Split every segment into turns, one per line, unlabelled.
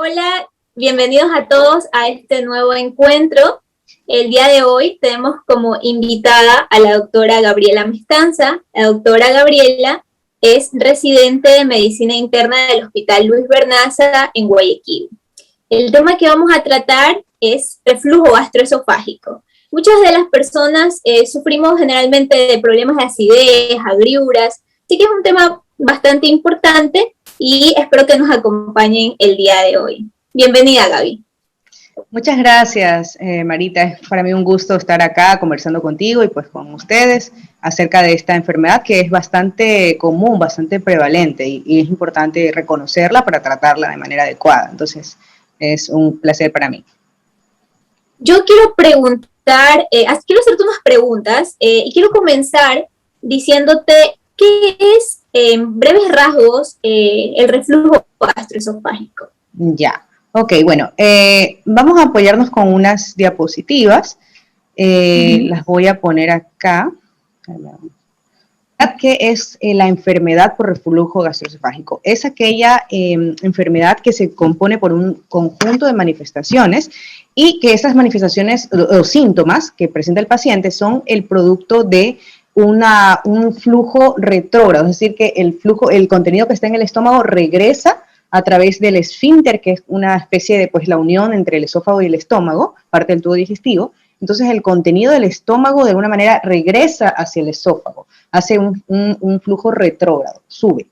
Hola, bienvenidos a todos a este nuevo encuentro. El día de hoy tenemos como invitada a la doctora Gabriela Mestanza. La doctora Gabriela es residente de Medicina Interna del Hospital Luis Vernaza en Guayaquil. El tema que vamos a tratar es reflujo gastroesofágico. Muchas de las personas sufrimos generalmente de problemas de acidez, agriuras, así que es un tema bastante importante y espero que nos acompañen el día de hoy. Bienvenida, Gaby.
Muchas gracias, Marita. Es para mí un gusto estar acá conversando contigo y pues con ustedes acerca de esta enfermedad que es bastante común, bastante prevalente y es importante reconocerla para tratarla de manera adecuada. Entonces, es un placer para mí.
Yo quiero preguntar, quiero hacerte unas preguntas y quiero comenzar diciéndote qué es, en breves rasgos, el reflujo gastroesofágico.
Ya, ok, bueno, vamos a apoyarnos con unas diapositivas. Las voy a poner acá. ¿Qué es la enfermedad por reflujo gastroesofágico? Es aquella enfermedad que se compone por un conjunto de manifestaciones y que estas manifestaciones o síntomas que presenta el paciente son el producto de un flujo retrógrado, es decir, que el contenido que está en el estómago regresa a través del esfínter, que es una especie de, pues, la unión entre el esófago y el estómago, parte del tubo digestivo. Entonces, el contenido del estómago, de alguna manera, regresa hacia el esófago, hace un flujo retrógrado, sube.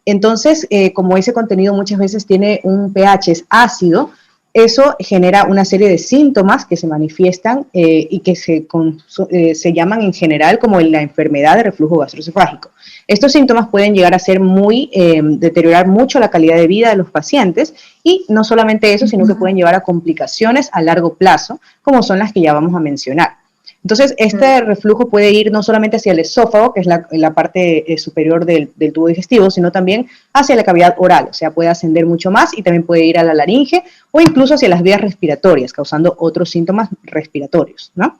Entonces, como ese contenido muchas veces tiene un pH es ácido, eso genera una serie de síntomas que se manifiestan y que se llaman en general como la enfermedad de reflujo gastroesofágico. Estos síntomas pueden llegar a ser deteriorar mucho la calidad de vida de los pacientes y no solamente eso, sino que pueden llevar a complicaciones a largo plazo, como son las que ya vamos a mencionar. Entonces, este reflujo puede ir no solamente hacia el esófago, que es la parte superior del tubo digestivo, sino también hacia la cavidad oral, o sea, puede ascender mucho más y también puede ir a la laringe o incluso hacia las vías respiratorias, causando otros síntomas respiratorios, ¿no?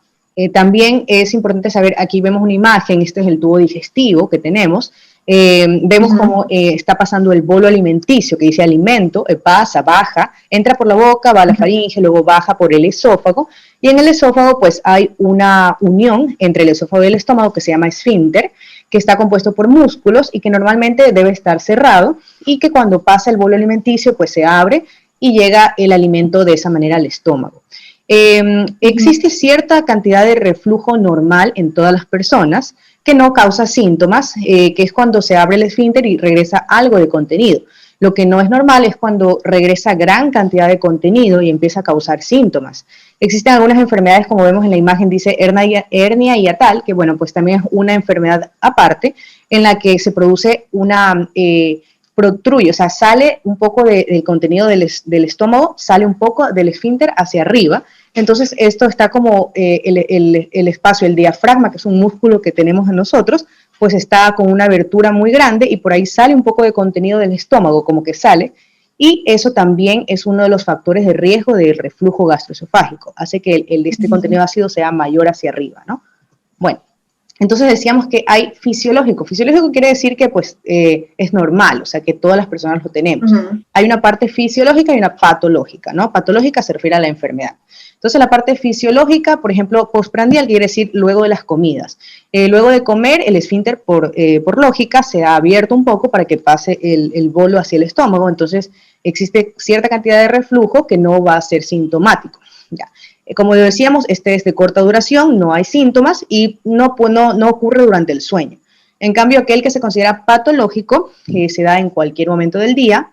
También es importante saber, aquí vemos una imagen, este es el tubo digestivo que tenemos, vemos cómo está pasando el bolo alimenticio, que dice alimento, pasa, baja, entra por la boca, va a la faringe, luego baja por el esófago, y en el esófago pues hay una unión entre el esófago y el estómago que se llama esfínter, que está compuesto por músculos y que normalmente debe estar cerrado, y que cuando pasa el bolo alimenticio pues se abre y llega el alimento de esa manera al estómago. Existe cierta cantidad de reflujo normal en todas las personas que no causa síntomas, que es cuando se abre el esfínter y regresa algo de contenido. Lo que no es normal es cuando regresa gran cantidad de contenido y empieza a causar síntomas. Existen algunas enfermedades, como vemos en la imagen, dice hernia hiatal, que bueno, pues también es una enfermedad aparte en la que se produce una protruye, o sea, sale un poco del contenido del estómago, sale un poco del esfínter hacia arriba. Entonces, esto está como el espacio, el diafragma, que es un músculo que tenemos en nosotros, pues está con una abertura muy grande y por ahí sale un poco de contenido del estómago, como que sale, y eso también es uno de los factores de riesgo del reflujo gastroesofágico, hace que este contenido ácido sea mayor hacia arriba, ¿no? Bueno, entonces decíamos que hay fisiológico. Fisiológico quiere decir que pues es normal, o sea que todas las personas lo tenemos. Hay una parte fisiológica y una patológica, ¿no? Patológica se refiere a la enfermedad. Entonces la parte fisiológica, por ejemplo, postprandial quiere decir luego de las comidas. Luego de comer, el esfínter por lógica se ha abierto un poco para que pase el bolo hacia el estómago, entonces existe cierta cantidad de reflujo que no va a ser sintomático. Ya. Como decíamos, este es de corta duración, no hay síntomas y no ocurre durante el sueño. En cambio, aquel que se considera patológico, que se da en cualquier momento del día,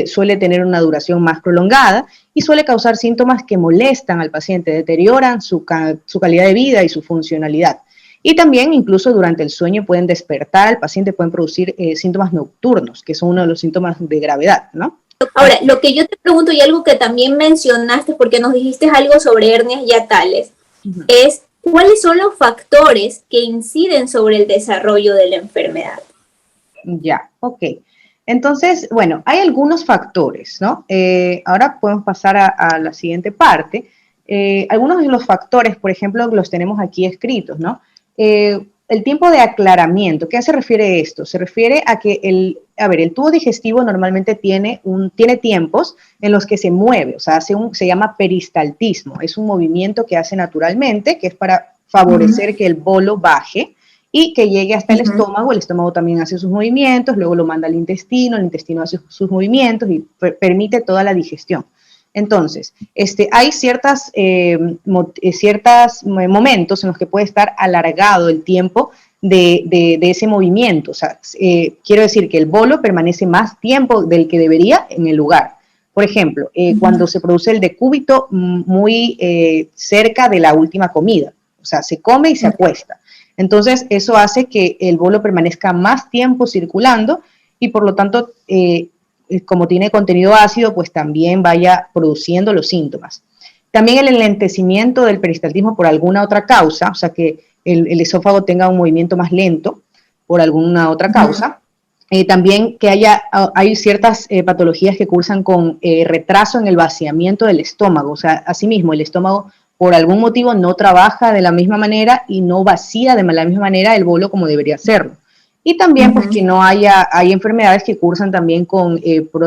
suele tener una duración más prolongada y suele causar síntomas que molestan al paciente, deterioran su calidad de vida y su funcionalidad. Y también, incluso durante el sueño, pueden despertar al paciente, pueden producir síntomas nocturnos, que son uno de los síntomas de gravedad, ¿no?
Ahora, lo que yo te pregunto y algo que también mencionaste, porque nos dijiste algo sobre hernias hiatales, es ¿cuáles son los factores que inciden sobre el desarrollo de la enfermedad?
Ya, ok. Entonces, bueno, hay algunos factores, ¿no? Ahora podemos pasar a la siguiente parte. Algunos de los factores, por ejemplo, los tenemos aquí escritos, ¿no? el tiempo de aclaramiento, ¿qué se refiere esto? Se refiere a que el tubo digestivo normalmente tiene tiempos en los que se mueve, o sea, se llama peristaltismo, es un movimiento que hace naturalmente, que es para favorecer que el bolo baje y que llegue hasta el estómago también hace sus movimientos, luego lo manda al intestino, el intestino hace sus movimientos y permite toda la digestión. Entonces, hay ciertos momentos en los que puede estar alargado el tiempo de ese movimiento. O sea, quiero decir que el bolo permanece más tiempo del que debería en el lugar. Por ejemplo, cuando se produce el decúbito muy cerca de la última comida. O sea, se come y se acuesta. Entonces, eso hace que el bolo permanezca más tiempo circulando y por lo tanto, como tiene contenido ácido, pues también vaya produciendo los síntomas. También el enlentecimiento del peristaltismo por alguna otra causa, o sea que el esófago tenga un movimiento más lento por alguna otra causa. También que hay ciertas patologías que cursan con retraso en el vaciamiento del estómago, o sea, asimismo el estómago por algún motivo no trabaja de la misma manera y no vacía de la misma manera el bolo como debería hacerlo. Y también pues que hay enfermedades que cursan también con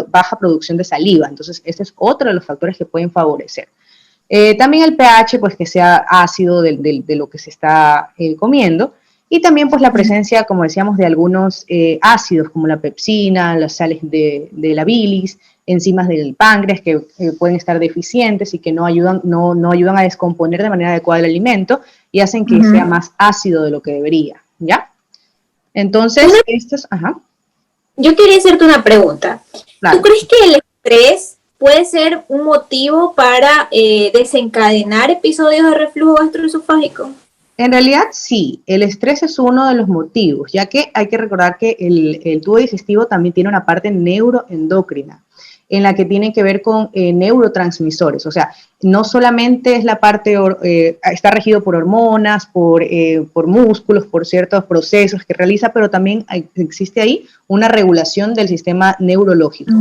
baja producción de saliva, entonces este es otro de los factores que pueden favorecer. También el pH, pues que sea ácido de lo que se está comiendo, y también pues la presencia, como decíamos, de algunos ácidos como la pepsina, las sales de la bilis, enzimas del páncreas que pueden estar deficientes y que no ayudan a descomponer de manera adecuada el alimento y hacen que sea más ácido de lo que debería, ¿ya? Entonces,
Yo quería hacerte una pregunta.
Claro.
¿Tú crees que el estrés puede ser un motivo para desencadenar episodios de reflujo gastroesofágico?
En realidad sí, el estrés es uno de los motivos, ya que hay que recordar que el tubo digestivo también tiene una parte neuroendocrina, en la que tiene que ver con neurotransmisores, o sea, no solamente es la parte, está regido por hormonas, por músculos, por ciertos procesos que realiza, pero también existe ahí una regulación del sistema neurológico.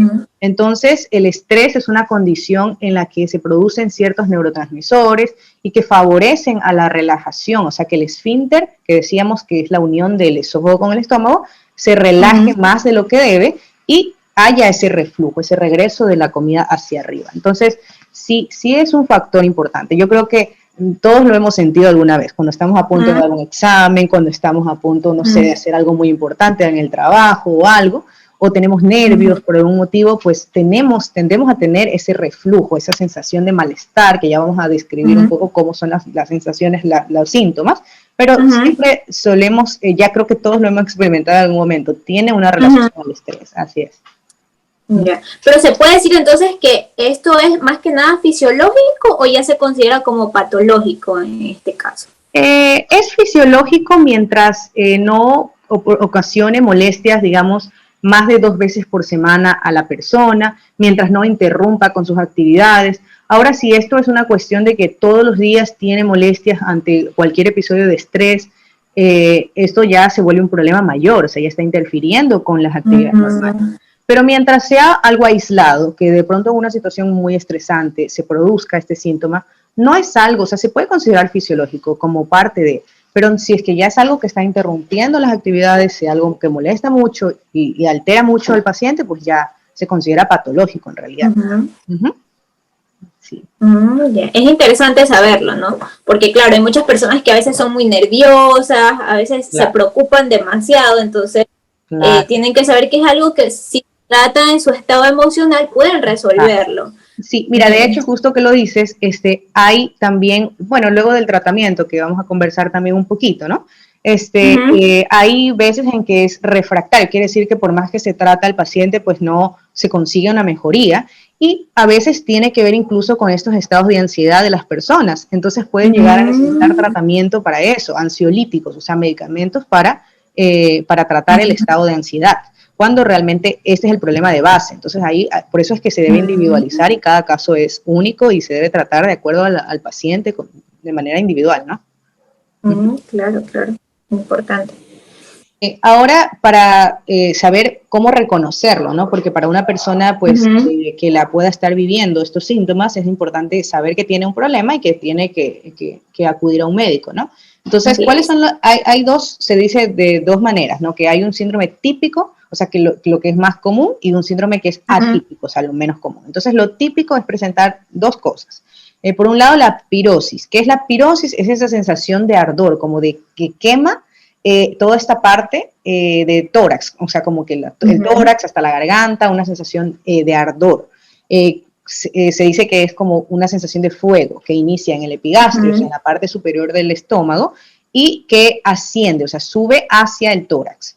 Entonces, el estrés es una condición en la que se producen ciertos neurotransmisores y que favorecen a la relajación, o sea, que el esfínter, que decíamos que es la unión del esófago con el estómago, se relaje más de lo que debe y haya ese reflujo, ese regreso de la comida hacia arriba. Entonces, sí es un factor importante. Yo creo que todos lo hemos sentido alguna vez, cuando estamos a punto de dar un examen, cuando estamos a punto, no sé, de hacer algo muy importante en el trabajo o algo, o tenemos nervios por algún motivo, pues tendemos a tener ese reflujo, esa sensación de malestar, que ya vamos a describir un poco cómo son las sensaciones, los síntomas, pero siempre solemos, ya creo que todos lo hemos experimentado en algún momento, tiene una relación con el estrés, así es.
Yeah. Pero se puede decir entonces que esto es más que nada fisiológico o ya se considera como patológico en este caso.
Es fisiológico mientras no ocasione molestias, digamos, más de 2 veces por semana a la persona, mientras no interrumpa con sus actividades. Ahora, si esto es una cuestión de que todos los días tiene molestias ante cualquier episodio de estrés, esto ya se vuelve un problema mayor, o sea, ya está interfiriendo con las actividades normales. Pero mientras sea algo aislado, que de pronto en una situación muy estresante se produzca este síntoma, no es algo, o sea, se puede considerar fisiológico como parte de, pero si es que ya es algo que está interrumpiendo las actividades, si es algo que molesta mucho y altera mucho al paciente, pues ya se considera patológico en realidad. Sí.
Yeah. Es interesante saberlo, ¿no? Porque claro, hay muchas personas que a veces son muy nerviosas, a veces se preocupan demasiado, entonces tienen que saber que es algo que si tratan en su estado emocional pueden resolverlo.
Sí, mira, de hecho, justo que lo dices, hay también, bueno, luego del tratamiento, que vamos a conversar también un poquito, ¿no? Hay veces en que es refractario, quiere decir que por más que se trata al paciente, pues no se consigue una mejoría, y a veces tiene que ver incluso con estos estados de ansiedad de las personas, entonces pueden llegar a necesitar tratamiento para eso, ansiolíticos, o sea, medicamentos para tratar el estado de ansiedad, cuando realmente este es el problema de base. Entonces ahí, por eso es que se debe individualizar y cada caso es único y se debe tratar de acuerdo al paciente de manera individual, ¿no?
Claro, importante.
Ahora, para saber cómo reconocerlo, ¿no? Porque para una persona, pues, que la pueda estar viviendo estos síntomas, es importante saber que tiene un problema y que tiene que acudir a un médico, ¿no? Entonces, ¿cuáles son hay dos, se dice de dos maneras, ¿no? Que hay un síndrome típico, o sea, que lo que es más común, y un síndrome que es atípico, o sea, lo menos común. Entonces, lo típico es presentar dos cosas. Por un lado, la pirosis. ¿Qué es la pirosis? Es esa sensación de ardor, como de que quema toda esta parte de tórax, o sea, como que el tórax hasta la garganta, una sensación de ardor. Se dice que es como una sensación de fuego que inicia en el epigastrio, o sea, en la parte superior del estómago, y que asciende, o sea, sube hacia el tórax.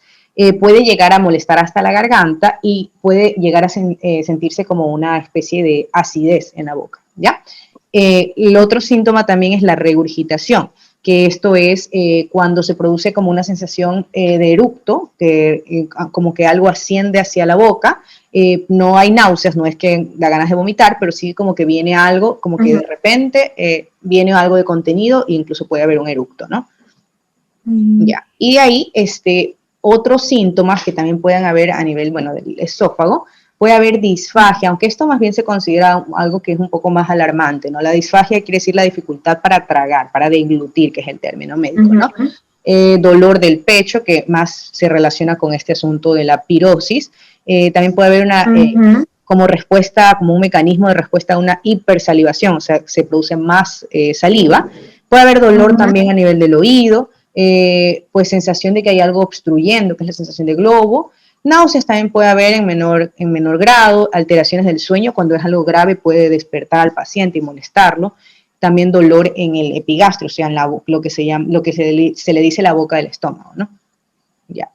Puede llegar a molestar hasta la garganta y puede llegar a sentirse como una especie de acidez en la boca, ¿ya? El otro síntoma también es la regurgitación, que esto es cuando se produce como una sensación de eructo, que, como que algo asciende hacia la boca. No hay náuseas, no es que da ganas de vomitar, pero sí como que viene algo, como que de repente viene algo de contenido e incluso puede haber un eructo, ¿no? Ya. Y de ahí, otros síntomas que también puedan haber a nivel, bueno, del esófago, puede haber disfagia, aunque esto más bien se considera algo que es un poco más alarmante, ¿no? La disfagia quiere decir la dificultad para tragar, para deglutir, que es el término médico, ¿no? Dolor del pecho, que más se relaciona con este asunto de la pirosis. También puede haber una, como respuesta, como un mecanismo de respuesta a una hipersalivación, o sea, se produce más saliva. Puede haber dolor también a nivel del oído, pues sensación de que hay algo obstruyendo, que es la sensación de globo. Náuseas también puede haber en menor grado, alteraciones del sueño, cuando es algo grave puede despertar al paciente y molestarlo. También dolor en el epigastrio, o sea, en lo que se le dice la boca del estómago, ¿no? Ya.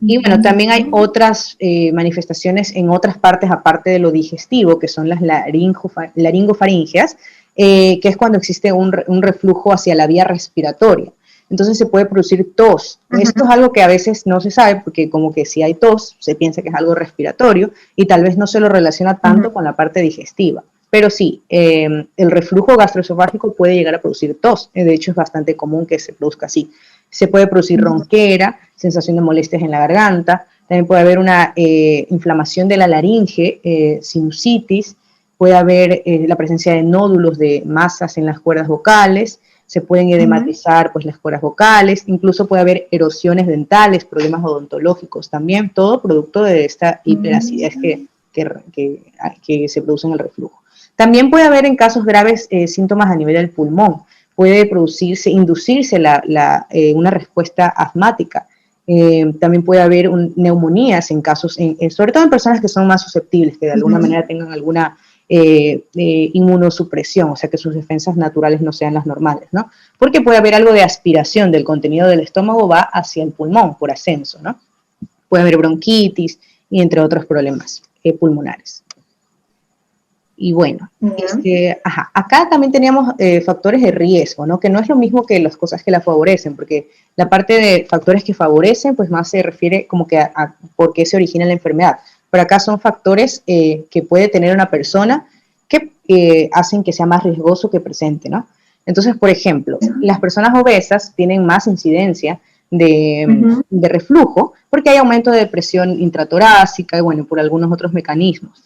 Y bueno, también hay otras manifestaciones en otras partes aparte de lo digestivo, que son las laringofaringeas, que es cuando existe un reflujo hacia la vía respiratoria. Entonces se puede producir tos. Esto es algo que a veces no se sabe porque como que si hay tos se piensa que es algo respiratorio y tal vez no se lo relaciona tanto con la parte digestiva. Pero sí, el reflujo gastroesofágico puede llegar a producir tos. De hecho es bastante común que se produzca así. Se puede producir ronquera, sensación de molestias en la garganta. También puede haber una inflamación de la laringe, sinusitis. Puede haber la presencia de nódulos de masas en las cuerdas vocales. Se pueden edematizar pues, las cuerdas vocales, incluso puede haber erosiones dentales, problemas odontológicos también, todo producto de esta hiperacidez que se produce en el reflujo. También puede haber en casos graves síntomas a nivel del pulmón, puede inducirse una respuesta asmática. También puede haber neumonías en casos, sobre todo en personas que son más susceptibles, que de alguna manera tengan alguna inmunosupresión, o sea que sus defensas naturales no sean las normales, ¿no? Porque puede haber algo de aspiración del contenido del estómago, va hacia el pulmón por ascenso, ¿no? Puede haber bronquitis y entre otros problemas pulmonares. Y bueno, acá también teníamos factores de riesgo, ¿no? Que no es lo mismo que las cosas que la favorecen, porque la parte de factores que favorecen, pues más se refiere como que a por qué se origina la enfermedad. Pero acá son factores que puede tener una persona que hacen que sea más riesgoso que presente, ¿no? Entonces, por ejemplo, las personas obesas tienen más incidencia de reflujo porque hay aumento de presión intratorácica y, bueno, por algunos otros mecanismos.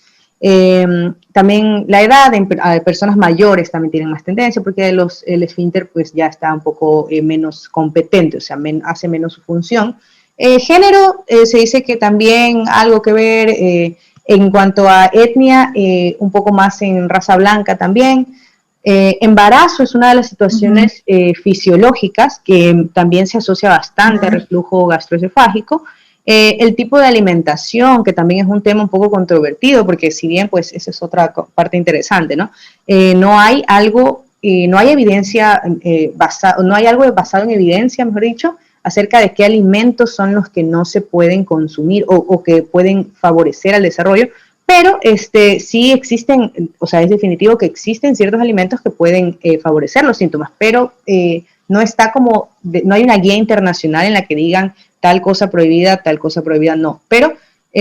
También la edad de personas mayores también tienen más tendencia porque el esfínter pues ya está un poco menos competente, o sea, hace menos su función. Género, se dice que también algo que ver en cuanto a etnia, un poco más en raza blanca también. Embarazo es una de las situaciones fisiológicas que también se asocia bastante al reflujo gastroesofágico. El tipo de alimentación, que también es un tema un poco controvertido, porque si bien, pues, esa es otra parte interesante, ¿no? No hay algo, no hay evidencia no hay algo basado en evidencia, mejor dicho, acerca de qué alimentos son los que no se pueden consumir o que pueden favorecer al desarrollo, pero sí existen, o sea, es definitivo que existen ciertos alimentos que pueden favorecer los síntomas, pero no está como, no hay una guía internacional en la que digan tal cosa prohibida no. Pero,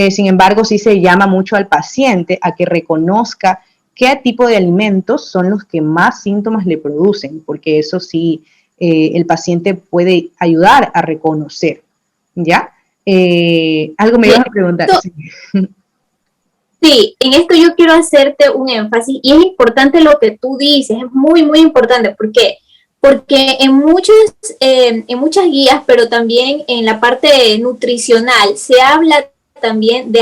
sin embargo, sí se llama mucho al paciente a que reconozca qué tipo de alimentos son los que más síntomas le producen, porque eso sí, el paciente puede ayudar a reconocer, ¿ya? Algo me ibas a preguntar.
Sí, en esto yo quiero hacerte un énfasis y es importante lo que tú dices, es muy, muy importante porque porque en muchas guías, pero también en la parte nutricional, se habla también de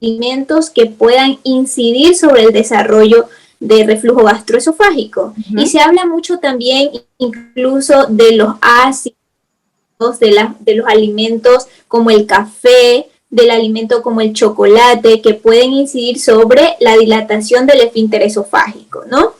alimentos que puedan incidir sobre el desarrollo de reflujo gastroesofágico. Y se habla mucho también incluso de los ácidos, de los alimentos como el café, del alimento como el chocolate, que pueden incidir sobre la dilatación del esfínter esofágico, ¿no?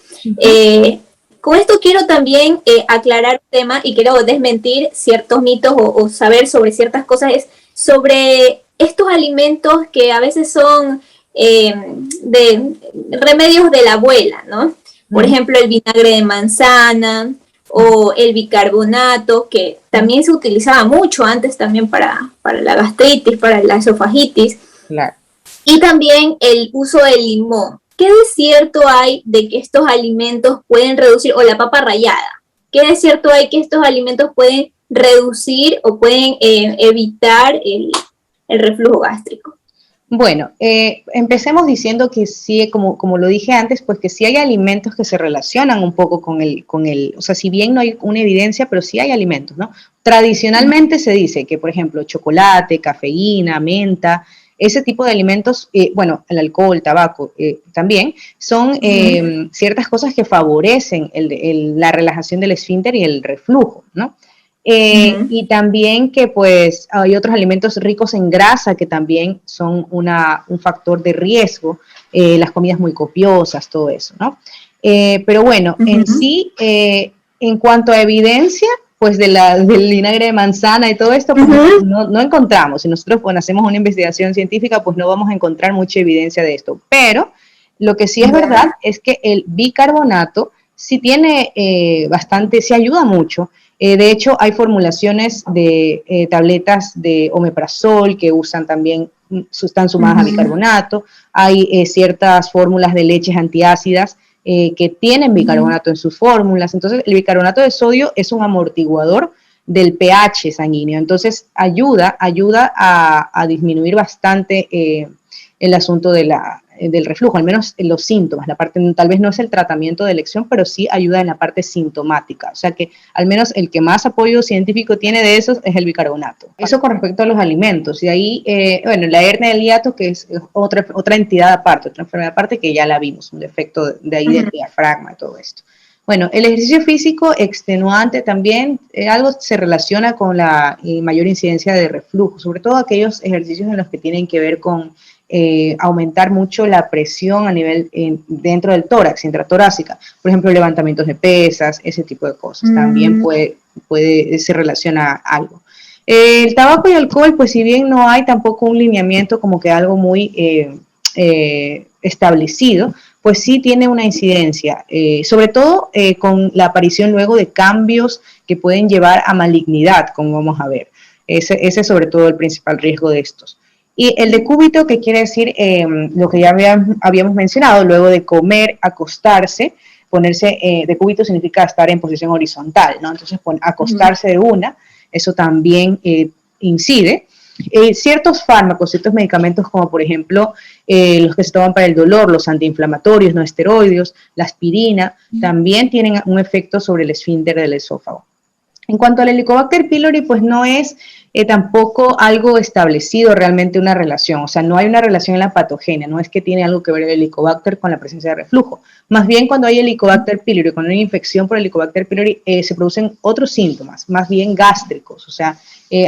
Con esto quiero también aclarar un tema y quiero desmentir ciertos mitos o saber sobre ciertas cosas, es sobre estos alimentos que a veces son de remedios de la abuela, ¿no? Por ejemplo, el vinagre de manzana o el bicarbonato, que también se utilizaba mucho antes también para la gastritis, para la esofagitis.
Claro.
Y también el uso del limón. ¿Qué de cierto hay de que estos alimentos pueden reducir, o la papa rallada, qué de cierto hay que estos alimentos pueden reducir o pueden evitar el reflujo gástrico?
Bueno, empecemos diciendo que sí, como lo dije antes, pues que sí hay alimentos que se relacionan un poco con el, o sea, si bien no hay una evidencia, pero sí hay alimentos, ¿no? Tradicionalmente se dice que, por ejemplo, chocolate, cafeína, menta, ese tipo de alimentos, bueno, el alcohol, tabaco, también, son ciertas cosas que favorecen la relajación del esfínter y el reflujo, ¿no? Y también que pues hay otros alimentos ricos en grasa que también son un factor de riesgo, las comidas muy copiosas, todo eso, ¿no? Pero bueno, en sí, en cuanto a evidencia, pues del vinagre de manzana y todo esto, pues no encontramos. Si nosotros pues, hacemos una investigación científica, pues no vamos a encontrar mucha evidencia de esto. Pero lo que sí es verdad es que el bicarbonato sí tiene bastante, sí ayuda mucho. De hecho, hay formulaciones de tabletas de omeprazol que usan también, están sumadas a bicarbonato. Hay ciertas fórmulas de leches antiácidas que tienen bicarbonato en sus fórmulas. Entonces, el bicarbonato de sodio es un amortiguador del pH sanguíneo. Entonces, ayuda a disminuir bastante el asunto del reflujo, al menos en los síntomas. La parte, tal vez no es el tratamiento de elección, pero sí ayuda en la parte sintomática. O sea que al menos el que más apoyo científico tiene de esos es el bicarbonato. Eso con respecto a los alimentos. Y ahí, bueno, la hernia del hiato, que es otra entidad aparte, otra enfermedad aparte, que ya la vimos, un defecto de ahí del diafragma y todo esto. Bueno, el ejercicio físico extenuante también, algo se relaciona con la mayor incidencia de reflujo, sobre todo aquellos ejercicios en los que tienen que ver con aumentar mucho la presión a nivel dentro del tórax, intratorácica. Por ejemplo, levantamientos de pesas, ese tipo de cosas. También se relaciona algo. El tabaco y alcohol, pues si bien no hay tampoco un lineamiento como que algo muy establecido, pues sí tiene una incidencia, sobre todo con la aparición luego de cambios que pueden llevar a malignidad, como vamos a ver. Ese es sobre todo el principal riesgo de estos. Y el decúbito, que quiere decir lo que ya habíamos mencionado, luego de comer, acostarse, ponerse, decúbito significa estar en posición horizontal, ¿no? Entonces, acostarse de una, eso también incide. Ciertos fármacos, ciertos medicamentos como por ejemplo los que se toman para el dolor, los antiinflamatorios, no esteroideos, la aspirina, también tienen un efecto sobre el esfínter del esófago. En cuanto al Helicobacter pylori, pues no es tampoco algo establecido realmente una relación, o sea, no hay una relación en la patogenia, no es que tiene algo que ver el Helicobacter con la presencia de reflujo. Más bien cuando hay Helicobacter pylori, cuando hay una infección por Helicobacter pylori, se producen otros síntomas, más bien gástricos, o sea,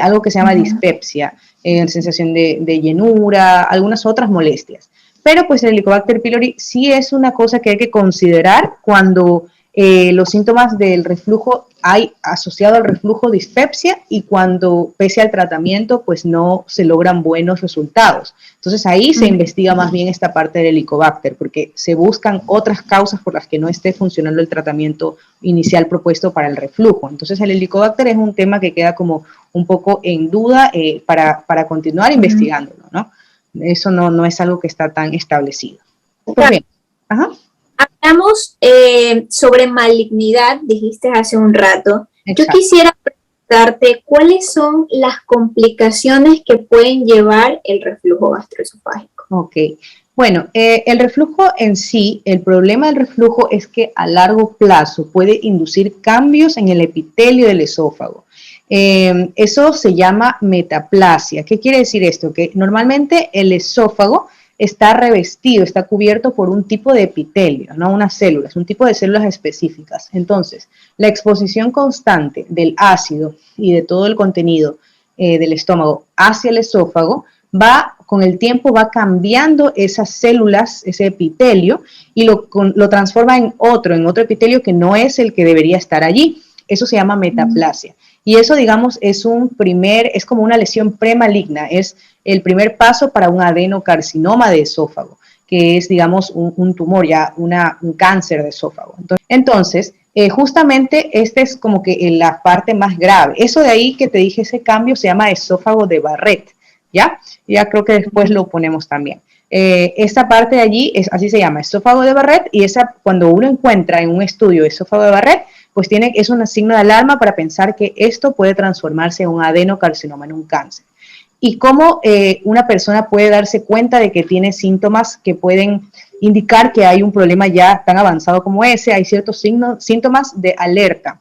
algo que se llama dispepsia, sensación de llenura, algunas otras molestias. Pero pues el Helicobacter pylori sí es una cosa que hay que considerar cuando los síntomas del reflujo, hay asociado al reflujo dispepsia, y cuando pese al tratamiento pues no se logran buenos resultados. Entonces ahí se investiga más bien esta parte del Helicobacter, porque se buscan otras causas por las que no esté funcionando el tratamiento inicial propuesto para el reflujo. Entonces el Helicobacter es un tema que queda como un poco en duda para continuar investigándolo, ¿no? Eso no es algo que está tan establecido. Pues bien,
hablamos sobre malignidad, dijiste hace un rato.
Exacto.
Yo quisiera preguntarte cuáles son las complicaciones que pueden llevar el reflujo gastroesofágico.
Ok. Bueno, el reflujo en sí, el problema del reflujo es que a largo plazo puede inducir cambios en el epitelio del esófago. Eso se llama metaplasia. ¿Qué quiere decir esto? Que normalmente el esófago está revestido, está cubierto por un tipo de epitelio, no unas células, un tipo de células específicas. Entonces, la exposición constante del ácido y de todo el contenido del estómago hacia el esófago con el tiempo va cambiando esas células, ese epitelio, y lo transforma en otro epitelio que no es el que debería estar allí. Eso se llama metaplasia. Y eso, digamos, es como una lesión premaligna, es el primer paso para un adenocarcinoma de esófago, que es, digamos, un tumor, ya un cáncer de esófago. Entonces, justamente esta es como que la parte más grave. Eso de ahí que te dije, ese cambio se llama esófago de Barrett, ¿ya? Ya creo que después lo ponemos también. Esta parte de allí, así se llama, esófago de Barrett, y cuando uno encuentra en un estudio esófago de Barrett, pues es un signo de alarma para pensar que esto puede transformarse en un adenocarcinoma, en un cáncer. Y cómo una persona puede darse cuenta de que tiene síntomas que pueden indicar que hay un problema ya tan avanzado como ese. Hay ciertos síntomas de alerta,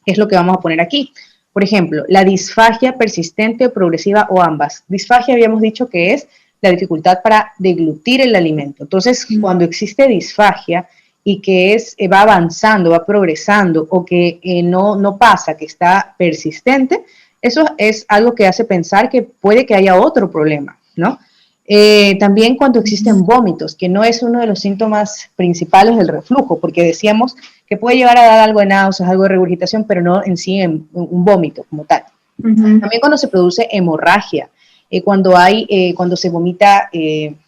que es lo que vamos a poner aquí. Por ejemplo, la disfagia persistente o progresiva o ambas. Disfagia habíamos dicho que es la dificultad para deglutir el alimento. Entonces, cuando existe disfagia y que va avanzando, va progresando o que no pasa, que está persistente, eso es algo que hace pensar que puede que haya otro problema, ¿no? También cuando existen vómitos, que no es uno de los síntomas principales del reflujo, porque decíamos que puede llegar a dar algo de náuseas, algo de regurgitación, pero no en sí un vómito como tal. También cuando se produce hemorragia, cuando se vomita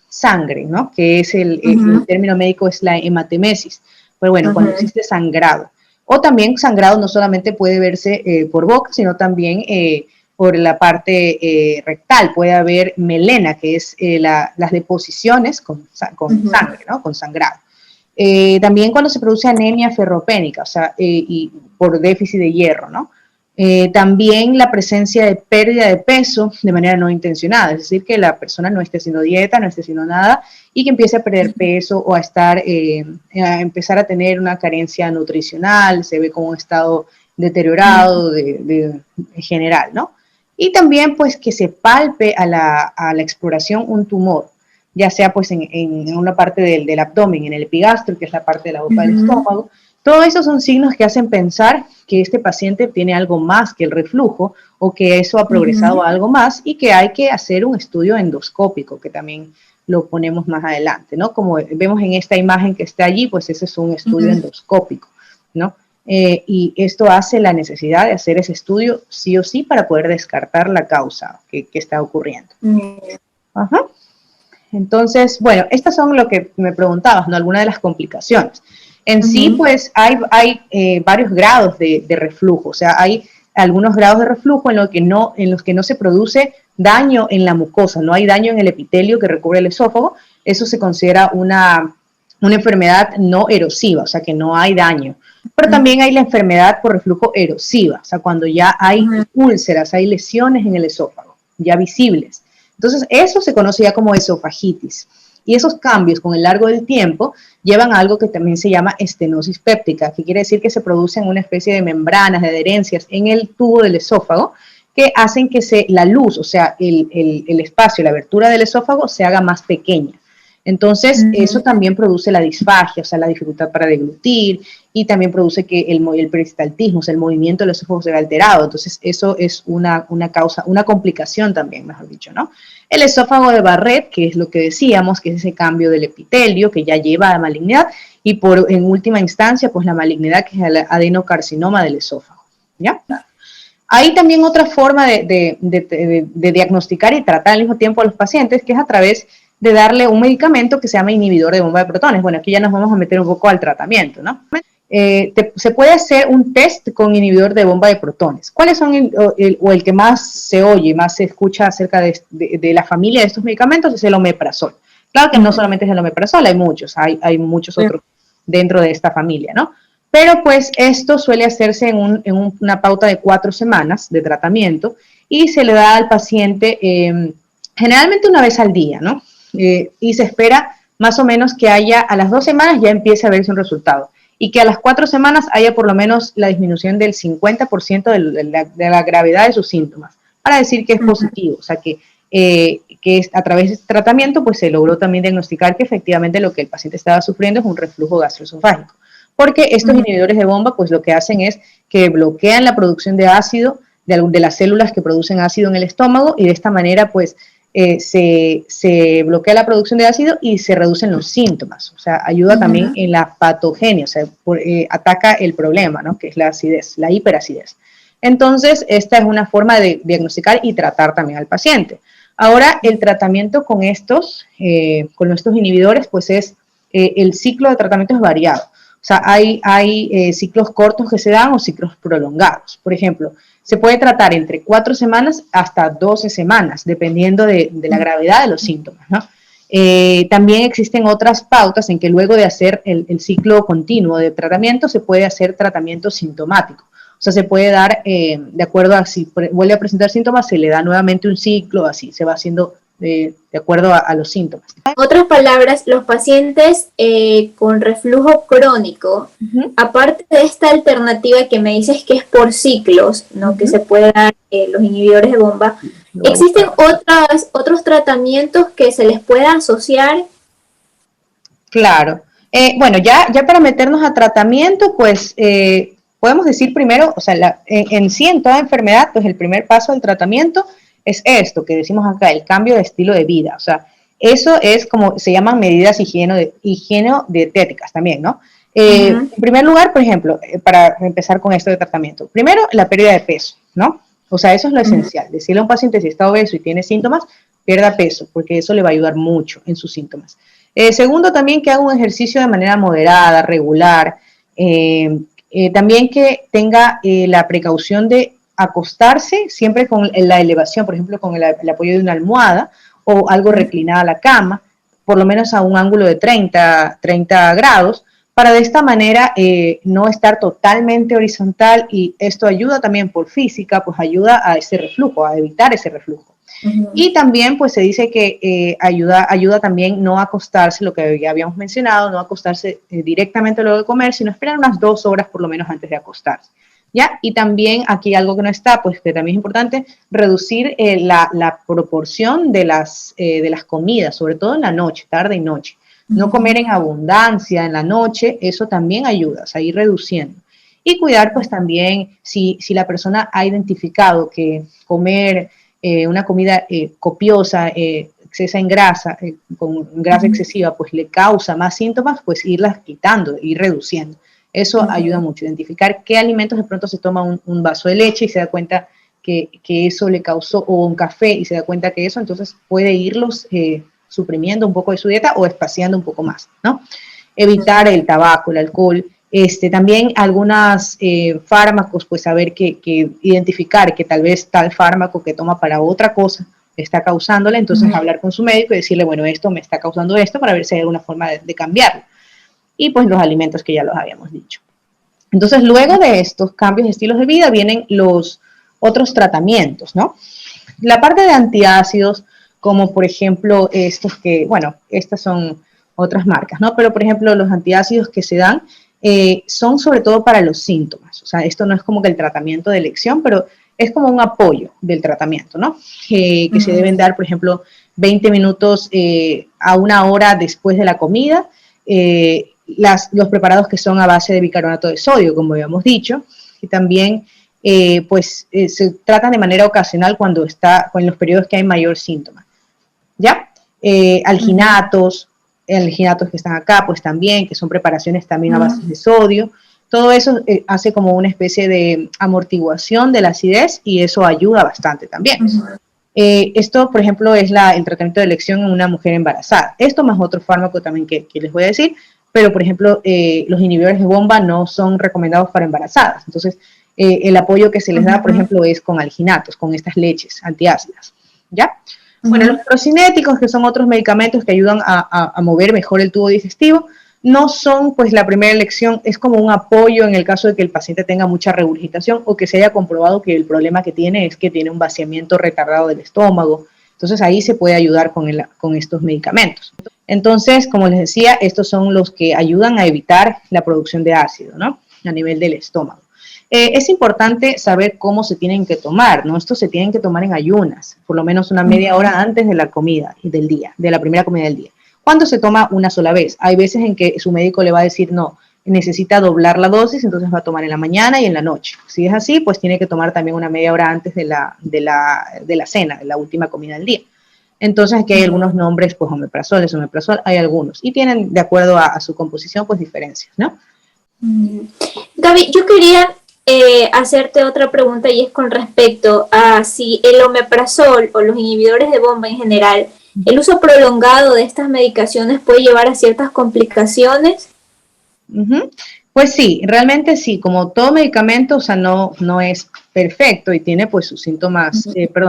sangre, ¿no? Que es el término médico es la hematemesis. Pero bueno, cuando existe sangrado. O también sangrado no solamente puede verse por boca, sino también por la parte rectal. Puede haber melena, que es las deposiciones con sangre, ¿no? Con sangrado. También cuando se produce anemia ferropénica, o sea, y por déficit de hierro, ¿no? También la presencia de pérdida de peso de manera no intencionada, es decir, que la persona no esté haciendo dieta, no esté haciendo nada y que empiece a perder peso o a empezar a tener una carencia nutricional, se ve como un estado deteriorado en general, ¿no? Y también pues que se palpe a la exploración un tumor, ya sea pues en una parte del abdomen, en el epigastrio, que es la parte de la boca del estómago. Todos esos son signos que hacen pensar que este paciente tiene algo más que el reflujo o que eso ha progresado a algo más y que hay que hacer un estudio endoscópico, que también lo ponemos más adelante, ¿no? Como vemos en esta imagen que está allí, pues ese es un estudio endoscópico, ¿no? Y esto hace la necesidad de hacer ese estudio sí o sí para poder descartar la causa que está ocurriendo. Ajá. Entonces, bueno, estas son lo que me preguntabas, ¿no? Algunas de las complicaciones. En sí, pues hay varios grados de reflujo, o sea, hay algunos grados de reflujo en los que no se produce daño en la mucosa, no hay daño en el epitelio que recubre el esófago, eso se considera una enfermedad no erosiva, o sea, que no hay daño. Pero también hay la enfermedad por reflujo erosiva, o sea, cuando ya hay úlceras, hay lesiones en el esófago, ya visibles. Entonces, eso se conoce ya como esofagitis. Y esos cambios con el largo del tiempo llevan a algo que también se llama estenosis péptica, que quiere decir que se producen una especie de membranas, de adherencias en el tubo del esófago que hacen que la luz, o sea, el espacio, la abertura del esófago se haga más pequeña. Entonces, eso también produce la disfagia, o sea, la dificultad para deglutir, y también produce que el peristaltismo, o sea, el movimiento del esófago se vea alterado. Entonces, eso es una causa, una complicación también, mejor dicho, ¿no? El esófago de Barrett, que es lo que decíamos, que es ese cambio del epitelio que ya lleva a malignidad, y en última instancia, pues la malignidad, que es el adenocarcinoma del esófago, ¿ya? Hay también otra forma de diagnosticar y tratar al mismo tiempo a los pacientes, que es a través de darle un medicamento que se llama inhibidor de bomba de protones. Bueno, aquí ya nos vamos a meter un poco al tratamiento, ¿no? Se puede hacer un test con inhibidor de bomba de protones. ¿Cuáles son el que más se oye, más se escucha acerca de la familia de estos medicamentos? Es el omeprazol. Claro que no solamente es el omeprazol, hay muchos otros dentro de esta familia, ¿no? Pero pues esto suele hacerse en una pauta de 4 semanas de tratamiento y se le da al paciente generalmente una vez al día, ¿no? Y se espera más o menos que haya a las 2 semanas ya empiece a verse un resultado y que a las 4 semanas haya por lo menos la disminución del 50% de la gravedad de sus síntomas, para decir que es positivo, o sea que a través de este tratamiento pues se logró también diagnosticar que efectivamente lo que el paciente estaba sufriendo es un reflujo gastroesofágico, porque estos inhibidores de bomba pues lo que hacen es que bloquean la producción de ácido de las células que producen ácido en el estómago y de esta manera pues se bloquea la producción de ácido y se reducen los síntomas, o sea, ayuda también en la patogenia, o sea, ataca el problema, ¿no? Que es la acidez, la hiperacidez. Entonces, esta es una forma de diagnosticar y tratar también al paciente. Ahora, el tratamiento con estos inhibidores, pues el ciclo de tratamiento es variado. O sea, hay ciclos cortos que se dan o ciclos prolongados. Por ejemplo, se puede tratar entre 4 semanas hasta 12 semanas, dependiendo de la gravedad de los síntomas, ¿no? También existen otras pautas en que luego de hacer el ciclo continuo de tratamiento, se puede hacer tratamiento sintomático. O sea, se puede dar, de acuerdo a si vuelve a presentar síntomas, se le da nuevamente un ciclo, así se va haciendo de acuerdo a los síntomas.
En otras palabras, los pacientes con reflujo crónico, aparte de esta alternativa que me dices que es por ciclos, ¿no? Que se puede dar los inhibidores de bomba, ¿existen otros tratamientos que se les pueda asociar?
Claro. Bueno, ya para meternos a tratamiento, pues podemos decir primero, o sea, en sí, en toda enfermedad, pues el primer paso del tratamiento es esto que decimos acá, el cambio de estilo de vida. O sea, eso es como se llaman medidas higienodietéticas también, ¿no? En primer lugar, por ejemplo, para empezar con esto de tratamiento, primero la pérdida de peso, ¿no? O sea, eso es lo esencial. Decirle a un paciente si está obeso y tiene síntomas, pierda peso, porque eso le va a ayudar mucho en sus síntomas. Segundo, también que haga un ejercicio de manera moderada, regular. También que tenga la precaución de acostarse siempre con la elevación, por ejemplo, con el apoyo de una almohada o algo reclinada a la cama, por lo menos a un ángulo de 30 grados, para de esta manera no estar totalmente horizontal, y esto ayuda también por física, pues ayuda a ese reflujo, a evitar ese reflujo. Y también pues se dice que ayuda también no acostarse, lo que ya habíamos mencionado, no acostarse directamente luego de comer, sino esperar unas 2 horas por lo menos antes de acostarse. ¿Ya? Y también aquí algo que no está, pues que también es importante, reducir la proporción de las comidas, sobre todo en la noche, tarde y noche. No comer en abundancia en la noche, eso también ayuda, o sea, ir reduciendo. Y cuidar pues también si la persona ha identificado que comer una comida copiosa, excesa en grasa, con grasa excesiva, pues le causa más síntomas, pues irlas quitando, ir reduciendo. Eso ayuda mucho, identificar qué alimentos de pronto se toma un vaso de leche y se da cuenta que eso le causó, o un café y se da cuenta que eso, entonces puede irlos suprimiendo un poco de su dieta o espaciando un poco más, ¿no? Evitar el tabaco, el alcohol, también algunos fármacos, pues saber que identificar que tal vez tal fármaco que toma para otra cosa está causándole, entonces hablar con su médico y decirle, bueno, esto me está causando esto, para ver si hay alguna forma de cambiarlo. Y pues los alimentos que ya los habíamos dicho. Entonces, luego de estos cambios de estilos de vida vienen los otros tratamientos, ¿no? La parte de antiácidos, como por ejemplo estos que, bueno, estas son otras marcas, ¿no? Pero por ejemplo, los antiácidos que se dan son sobre todo para los síntomas. O sea, esto no es como que el tratamiento de elección, pero es como un apoyo del tratamiento, ¿no? Que se deben dar, por ejemplo, 20 minutos a 1 hora después de la comida. Los preparados que son a base de bicarbonato de sodio, como habíamos dicho, y también se tratan de manera ocasional cuando en los periodos que hay mayor síntoma. ¿Ya? Alginatos que están acá, pues también, que son preparaciones también a base de sodio. Todo eso hace como una especie de amortiguación de la acidez y eso ayuda bastante también. Esto, por ejemplo, es el tratamiento de elección en una mujer embarazada. Esto más otro fármaco también que les voy a decir, pero, por ejemplo, los inhibidores de bomba no son recomendados para embarazadas. Entonces, el apoyo que se les da, por ejemplo, es con alginatos, con estas leches antiácidas, ¿ya? Bueno, los procinéticos, que son otros medicamentos que ayudan a mover mejor el tubo digestivo, no son pues la primera elección, es como un apoyo en el caso de que el paciente tenga mucha regurgitación o que se haya comprobado que el problema que tiene es que tiene un vaciamiento retardado del estómago. Entonces ahí se puede ayudar con estos medicamentos. Entonces, como les decía, estos son los que ayudan a evitar la producción de ácido, ¿no? A nivel del estómago. Es importante saber cómo se tienen que tomar, ¿no? Estos se tienen que tomar en ayunas, por lo menos una media hora antes de la comida del día, de la primera comida del día. ¿Cuándo se toma una sola vez? Hay veces en que su médico le va a decir, no, necesita doblar la dosis, entonces va a tomar en la mañana y en la noche. Si es así, pues tiene que tomar también una media hora antes de la cena, de la última comida del día. Entonces aquí hay algunos nombres, pues omeprazol, esomeprazol, hay algunos. Y tienen, de acuerdo a su composición, pues diferencias, ¿no?
Gaby, yo quería hacerte otra pregunta y es con respecto a si el omeprazol o los inhibidores de bomba en general, el uso prolongado de estas medicaciones puede llevar a ciertas complicaciones.
Pues sí, realmente sí, como todo medicamento, o sea, no es perfecto y tiene pues sus síntomas,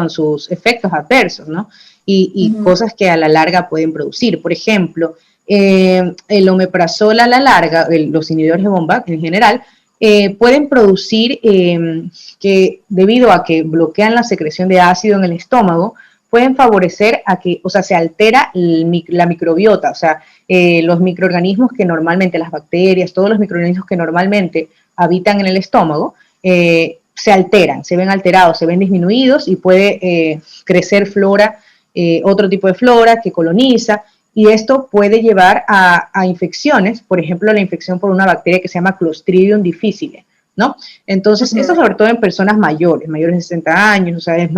sus efectos adversos, ¿no? Y cosas que a la larga pueden producir. Por ejemplo, el omeprazol a la larga, los inhibidores de bomba en general, pueden producir que debido a que bloquean la secreción de ácido en el estómago, pueden favorecer a que, o sea, se altera la microbiota, o sea, los microorganismos que normalmente, las bacterias, todos los microorganismos que normalmente habitan en el estómago, se alteran, se ven alterados, se ven disminuidos y puede crecer flora, otro tipo de flora que coloniza, y esto puede llevar a infecciones, por ejemplo, la infección por una bacteria que se llama Clostridium difficile, ¿no? Entonces, esto sobre todo en personas mayores de 60 años, o sea, es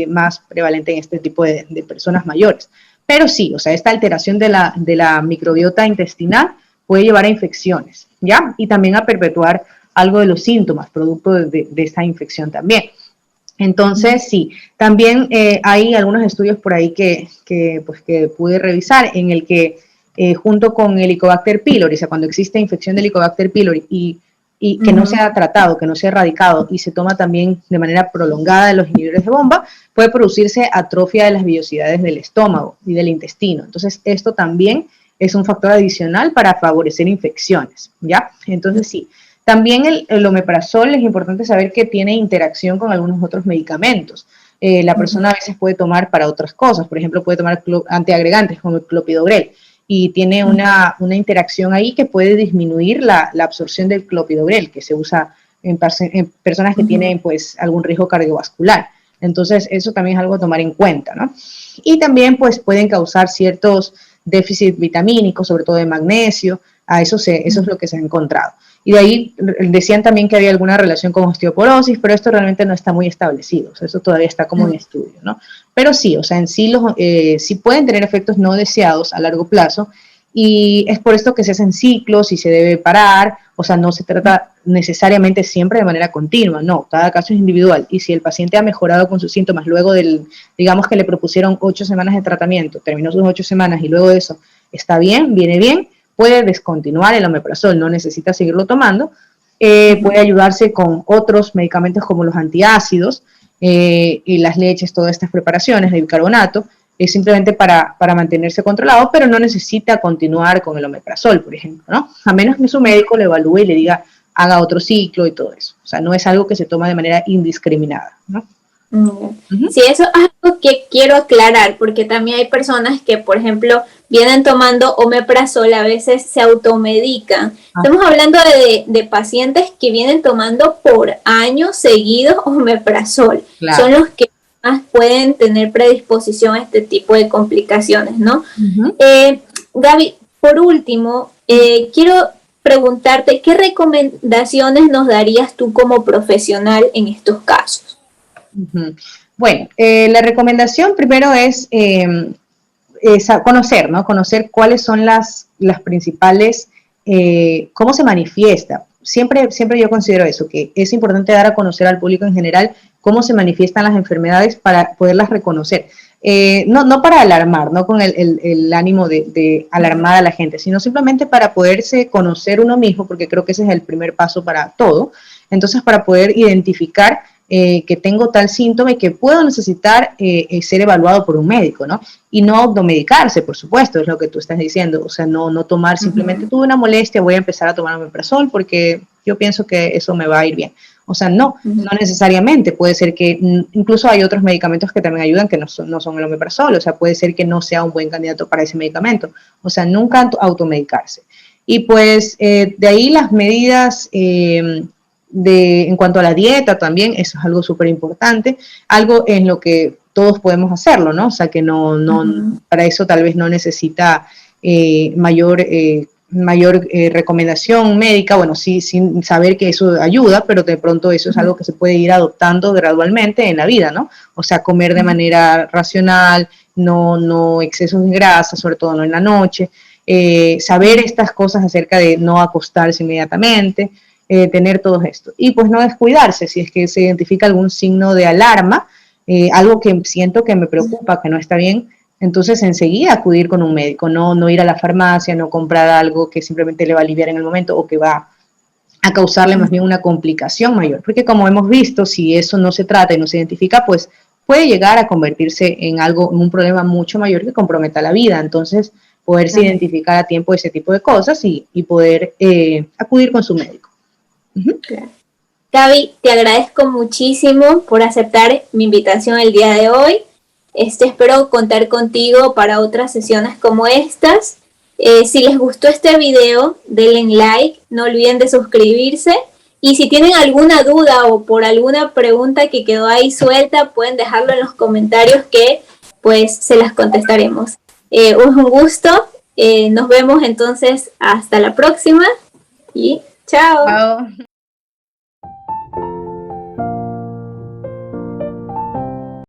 más prevalente en este tipo de personas mayores. Pero sí, o sea, esta alteración de la microbiota intestinal puede llevar a infecciones, ¿ya? Y también a perpetuar algo de los síntomas, producto de esta infección también. Entonces, sí, también hay algunos estudios por ahí que pude revisar en el que junto con el Helicobacter pylori, o sea, cuando existe infección de Helicobacter pylori y que no se ha tratado, que no se ha erradicado y se toma también de manera prolongada de los inhibidores de bomba, puede producirse atrofia de las vellosidades del estómago y del intestino. Entonces, esto también es un factor adicional para favorecer infecciones, ¿ya? Entonces, sí. También el omeprazol es importante saber que tiene interacción con algunos otros medicamentos. La persona a veces puede tomar para otras cosas, por ejemplo, puede tomar antiagregantes como el clopidogrel y tiene una interacción ahí que puede disminuir la absorción del clopidogrel, que se usa en personas que tienen pues algún riesgo cardiovascular. Entonces, eso también es algo a tomar en cuenta, ¿no? Y también pues pueden causar ciertos déficits vitamínicos, sobre todo de magnesio, eso es lo que se ha encontrado. Y de ahí decían también que había alguna relación con osteoporosis, pero esto realmente no está muy establecido, o sea, eso todavía está como en estudio, ¿no? Pero sí, o sea, en sí, sí pueden tener efectos no deseados a largo plazo, y es por esto que se hacen ciclos y se debe parar, o sea, no se trata necesariamente siempre de manera continua, no, cada caso es individual, y si el paciente ha mejorado con sus síntomas luego digamos que le propusieron 8 semanas de tratamiento, terminó sus 8 semanas y luego de eso está bien, viene bien, puede descontinuar el omeprazol, no necesita seguirlo tomando, puede ayudarse con otros medicamentos como los antiácidos y las leches, todas estas preparaciones de bicarbonato, simplemente para mantenerse controlado, pero no necesita continuar con el omeprazol, por ejemplo, ¿no? A menos que su médico le evalúe y le diga, haga otro ciclo y todo eso. O sea, no es algo que se toma de manera indiscriminada, ¿no?
Sí, eso es algo que quiero aclarar, porque también hay personas que, por ejemplo, vienen tomando omeprazol, a veces se automedican. Estamos hablando de pacientes que vienen tomando por años seguidos omeprazol. Claro. Son los que más pueden tener predisposición a este tipo de complicaciones, ¿no? Gaby, por último, quiero preguntarte, ¿qué recomendaciones nos darías tú como profesional en estos casos?
Bueno, la recomendación primero es conocer, ¿no? Conocer cuáles son las principales, cómo se manifiesta. Siempre yo considero eso, que es importante dar a conocer al público en general cómo se manifiestan las enfermedades para poderlas reconocer. No para alarmar, no con el ánimo de alarmar a la gente, sino simplemente para poderse conocer uno mismo, porque creo que ese es el primer paso para todo. Entonces, para poder identificar que tengo tal síntoma y que puedo necesitar ser evaluado por un médico, ¿no? Y no automedicarse, por supuesto, es lo que tú estás diciendo, o sea, no tomar simplemente, tuve una molestia, voy a empezar a tomar omeprazol porque yo pienso que eso me va a ir bien. O sea, no necesariamente. Puede ser que incluso hay otros medicamentos que también ayudan que no son el omeprazol, o sea, puede ser que no sea un buen candidato para ese medicamento. O sea, nunca automedicarse. Y pues de ahí las medidas en cuanto a la dieta también, eso es algo súper importante, algo en lo que todos podemos hacerlo, ¿no? O sea, que para eso tal vez no necesita mayor recomendación médica, bueno, sí, sin saber que eso ayuda, pero de pronto eso es algo que se puede ir adoptando gradualmente en la vida, ¿no? O sea, comer de manera racional, no excesos de grasa, sobre todo no en la noche, saber estas cosas acerca de no acostarse inmediatamente, tener todo esto. Y pues no descuidarse, si es que se identifica algún signo de alarma, algo que siento que me preocupa, que no está bien, entonces enseguida acudir con un médico, no ir a la farmacia, no comprar algo que simplemente le va a aliviar en el momento o que va a causarle más bien una complicación mayor. Porque como hemos visto, si eso no se trata y no se identifica, pues puede llegar a convertirse en un problema mucho mayor que comprometa la vida. Entonces, poderse identificar a tiempo ese tipo de cosas y poder acudir con su médico.
Claro. Gaby, te agradezco muchísimo por aceptar mi invitación el día de hoy. Espero contar contigo para otras sesiones como estas. Si les gustó este video, denle like, no olviden de suscribirse. Y si tienen alguna duda o por alguna pregunta que quedó ahí suelta, pueden dejarlo en los comentarios que pues se las contestaremos. Un gusto. Nos vemos entonces hasta la próxima y chao.